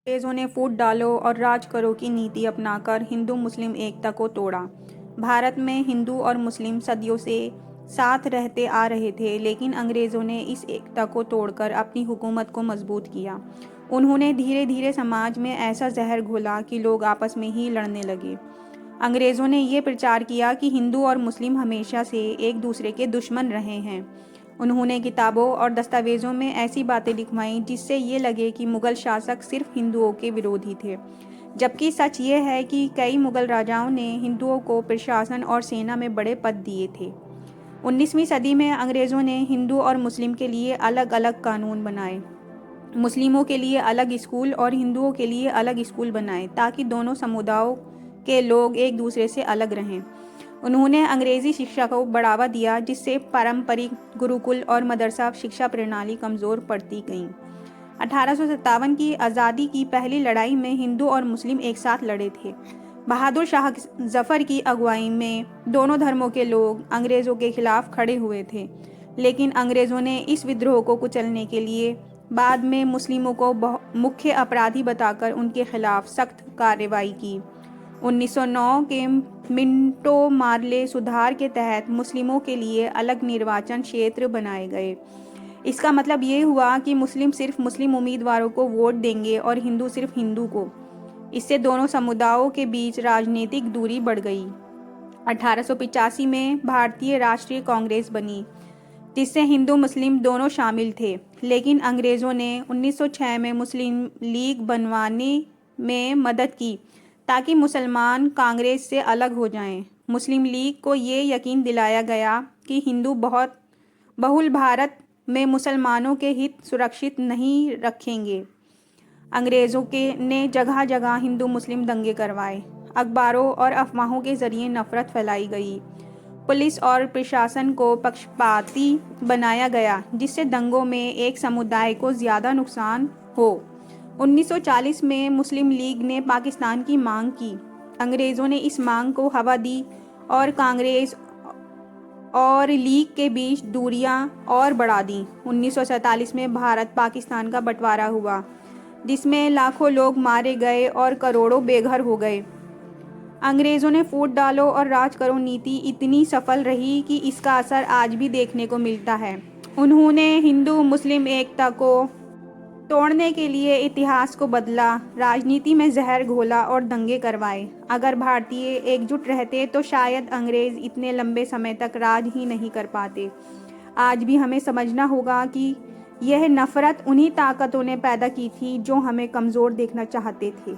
अंग्रेजों ने फूट डालो और राज करो की नीति अपनाकर हिंदू मुस्लिम एकता को तोड़ा। भारत में हिंदू और मुस्लिम सदियों से साथ रहते आ रहे थे, लेकिन अंग्रेजों ने इस एकता को तोड़कर अपनी हुकूमत को मजबूत किया। उन्होंने धीरे धीरे समाज में ऐसा जहर घोला कि लोग आपस में ही लड़ने लगे। अंग्रेजों ने ये प्रचार किया कि हिंदू और मुस्लिम हमेशा से एक दूसरे के दुश्मन रहे हैं। उन्होंने किताबों और दस्तावेज़ों में ऐसी बातें लिखवाईं जिससे ये लगे कि मुग़ल शासक सिर्फ हिंदुओं के विरोधी थे, जबकि सच ये है कि कई मुग़ल राजाओं ने हिंदुओं को प्रशासन और सेना में बड़े पद दिए थे। 19वीं सदी में अंग्रेज़ों ने हिंदू और मुस्लिम के लिए अलग अलग कानून बनाए। मुस्लिमों के लिए अलग स्कूल और हिंदुओं के लिए अलग स्कूल बनाए, ताकि दोनों समुदायों के लोग एक दूसरे से अलग रहें। उन्होंने अंग्रेजी शिक्षा को बढ़ावा दिया, जिससे पारंपरिक गुरुकुल और मदरसा शिक्षा प्रणाली कमज़ोर पड़ती गई। 1857 की आज़ादी की पहली लड़ाई में हिंदू और मुस्लिम एक साथ लड़े थे। बहादुर शाह जफ़र की अगुवाई में दोनों धर्मों के लोग अंग्रेज़ों के खिलाफ खड़े हुए थे, लेकिन अंग्रेज़ों ने इस विद्रोह को कुचलने के लिए बाद में मुस्लिमों को मुख्य अपराधी बताकर उनके खिलाफ सख्त कार्रवाई की। 1909 के मिंटो मार्ले सुधार के तहत मुस्लिमों के लिए अलग निर्वाचन क्षेत्र बनाए गए। इसका मतलब ये हुआ कि मुस्लिम सिर्फ मुस्लिम उम्मीदवारों को वोट देंगे और हिंदू सिर्फ हिंदू को। इससे दोनों समुदायों के बीच राजनीतिक दूरी बढ़ गई। 1885 में भारतीय राष्ट्रीय कांग्रेस बनी, जिससे हिंदू मुस्लिम दोनों शामिल थे, लेकिन अंग्रेज़ों ने 1906 में मुस्लिम लीग बनवाने में मदद की ताकि मुसलमान कांग्रेस से अलग हो जाएं। मुस्लिम लीग को ये यकीन दिलाया गया कि हिंदू बहुत बहुल भारत में मुसलमानों के हित सुरक्षित नहीं रखेंगे। अंग्रेज़ों के ने जगह जगह हिंदू मुस्लिम दंगे करवाए। अखबारों और अफवाहों के जरिए नफरत फैलाई गई। पुलिस और प्रशासन को पक्षपाती बनाया गया, जिससे दंगों में एक समुदाय को ज़्यादा नुकसान हो। 1940 में मुस्लिम लीग ने पाकिस्तान की मांग की। अंग्रेज़ों ने इस मांग को हवा दी और कांग्रेस और लीग के बीच दूरियां और बढ़ा दी। 1947 में भारत पाकिस्तान का बंटवारा हुआ, जिसमें लाखों लोग मारे गए और करोड़ों बेघर हो गए। अंग्रेज़ों ने फूट डालो और राज करो नीति इतनी सफल रही कि इसका असर आज भी देखने को मिलता है। उन्होंने हिंदू मुस्लिम एकता को तोड़ने के लिए इतिहास को बदला, राजनीति में जहर घोला और दंगे करवाए। अगर भारतीय एकजुट रहते तो शायद अंग्रेज़ इतने लंबे समय तक राज ही नहीं कर पाते। आज भी हमें समझना होगा कि यह नफ़रत उन्हीं ताकतों ने पैदा की थी जो हमें कमज़ोर देखना चाहते थे।